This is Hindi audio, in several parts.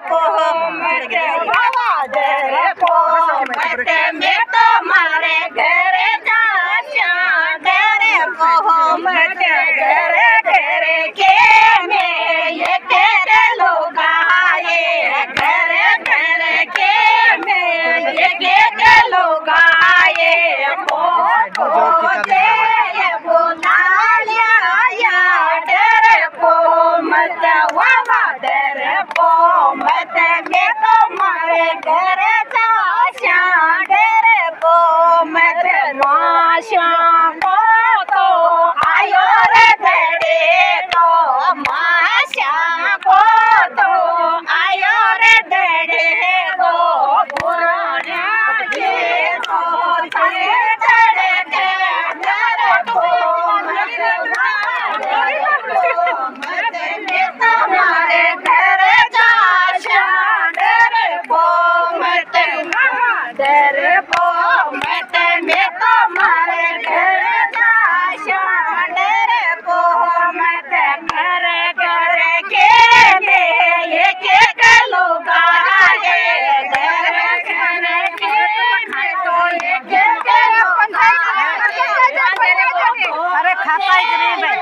पो मत बाबा डरे पो मत मैं तो मारे घर जाशा डरे पो मत डरे डरे के मैं ये तेरे लोग आए घर घर के मैं ये के लोग आए पो ये बोला लिया डरे पो मत बाबा डरे पो मत मैं तो मारे घर जाशा डरे पो मत माशा को तो आयो रे डरे तो माशा को तो आयो रे डरे तो पुराना ये तो थारे डरे के डरे पो मत मैं तो मारे घर जाशा डरे पो मत डरे पो मत मैं तो मारे घर जाशा डरे पो मत घर घर के मैं ये के लोग आए घर घर के मैं तो ये के लोग अरे खाता ही गरीब है।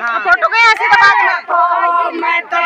आए फोटो कहीं ऐसी दबा दो। मैं तो